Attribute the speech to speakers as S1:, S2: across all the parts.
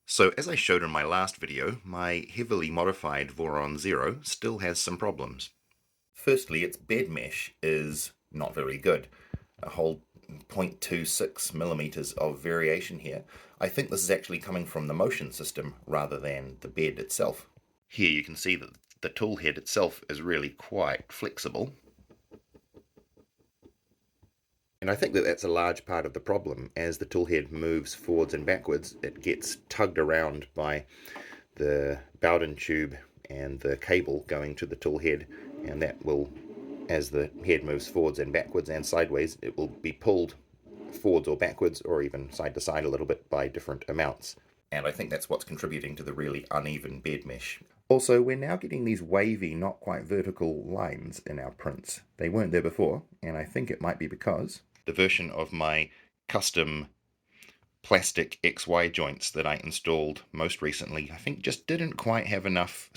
S1: So as I showed in my last video, my heavily modified Voron Zero still has some problems. Firstly, its bed mesh is not very good. A whole 0.26 millimeters of variation here. I think this is actually coming from the motion system rather than the bed itself. Here you can see that the tool head itself is really quite flexible. And I think that that's a large part of the problem. As the tool head moves forwards and backwards, it gets tugged around by the Bowden tube and the cable going to the tool head, and that will, as the head moves forwards and backwards and sideways, it will be pulled forwards or backwards or even side to side a little bit by different amounts. And I think that's what's contributing to the really uneven bed mesh. Also, we're now getting these wavy, not quite vertical lines in our prints. They weren't there before, and I think it might be because the version of my custom plastic XY joints that I installed most recently, I think just didn't quite have enough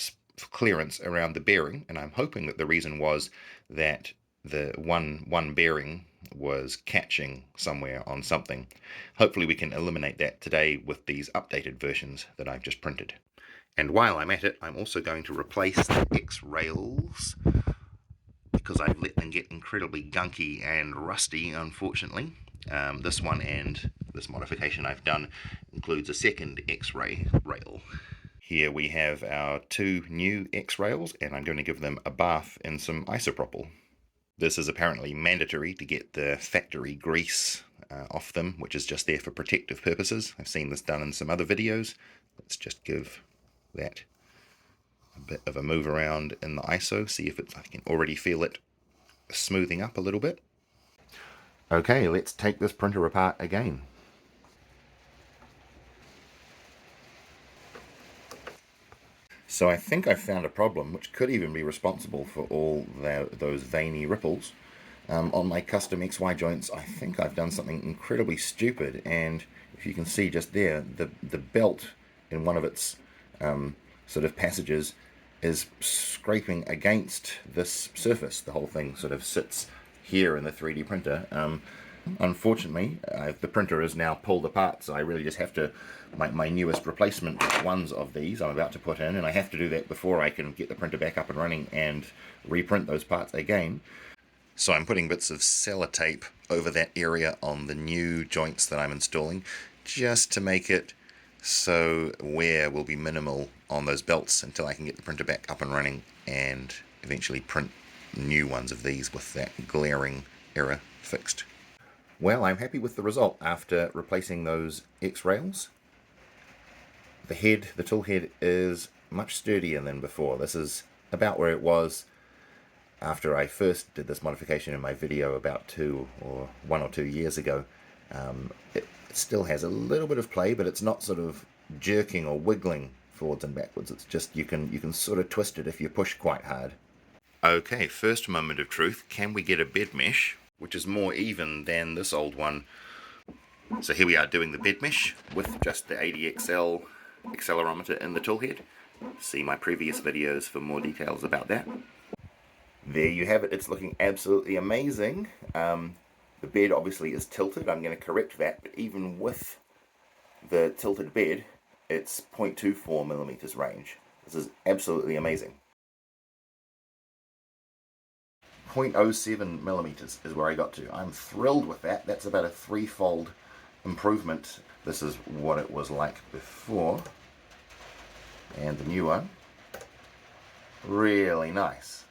S1: clearance around the bearing, and I'm hoping that the reason was that the one bearing was catching somewhere on something. Hopefully we can eliminate that today with these updated versions that I've just printed. And while I'm at it, I'm also going to replace the X rails because I've let them get incredibly gunky and rusty, unfortunately. This one and this modification I've done includes a second X-ray rail. Here we have our two new X-rails, and I'm going to give them a bath in some isopropyl. This is apparently mandatory to get the factory grease off them, which is just there for protective purposes. I've seen this done in some other videos. Let's just give that a bit of a move around in the ISO, see if I can already feel it smoothing up a little bit. Okay, let's take this printer apart again. So I think I found a problem which could even be responsible for all those veiny ripples. On my custom XY joints, I think I've done something incredibly stupid, and if you can see just there, the belt in one of its sort of passages is scraping against this surface. The whole thing sort of sits here in the 3D printer. Unfortunately, the printer is now pulled apart, so I really just have to, my newest replacement ones of these I'm about to put in, and I have to do that before I can get the printer back up and running and reprint those parts again. So I'm putting bits of sellotape over that area on the new joints that I'm installing, just to make it so wear will be minimal on those belts until I can get the printer back up and running and eventually print new ones of these with that glaring error fixed. Well, I'm happy with the result after replacing those X-rails. The tool head is much sturdier than before. This is about where it was after I first did this modification in my video about 1 or 2 years ago. It still has a little bit of play, but it's not sort of jerking or wiggling forwards and backwards. It's just you can sort of twist it if you push quite hard. Okay, first moment of truth. Can we get a bed mesh which is more even than this old one? So here we are doing the bed mesh with just the ADXL accelerometer in the tool head. See my previous videos for more details about that. There you have it. It's looking absolutely amazing. The bed obviously is tilted. I'm going to correct that, but even with the tilted bed, it's 0.24 millimeters range. This is absolutely amazing. 0.07 millimeters is where I got to. I'm thrilled with that. That's about a threefold improvement. This is what it was like before, and the new one, really nice.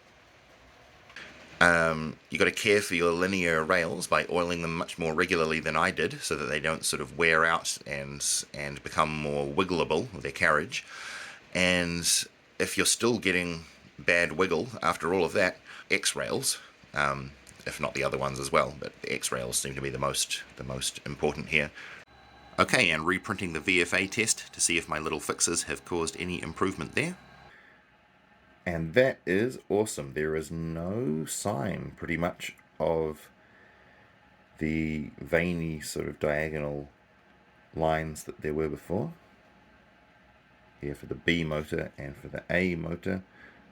S1: You got to care for your linear rails by oiling them much more regularly than I did, so that they don't sort of wear out and become more wiggleable with their carriage. And if you're still getting bad wiggle after all of that, X-rails, if not the other ones as well, but the X-rails seem to be the most important here. Okay, and reprinting the VFA test to see if my little fixes have caused any improvement there. And that is awesome. There is no sign, pretty much, of the veiny sort of diagonal lines that there were before. Here for the B motor and for the A motor.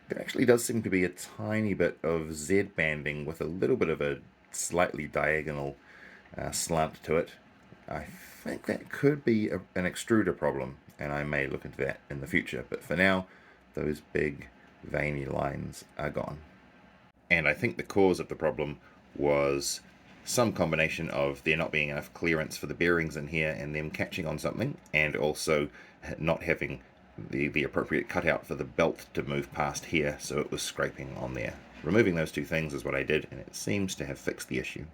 S1: There actually does seem to be a tiny bit of Z banding with a little bit of a slightly diagonal slant to it. I think that could be an extruder problem. and I may look into that in the future. But for now, those big veiny lines are gone. And I think the cause of the problem was some combination of there not being enough clearance for the bearings in here and them catching on something, and also not having the appropriate cutout for the belt to move past here, so it was scraping on there. Removing those two things is what I did, and it seems to have fixed the issue.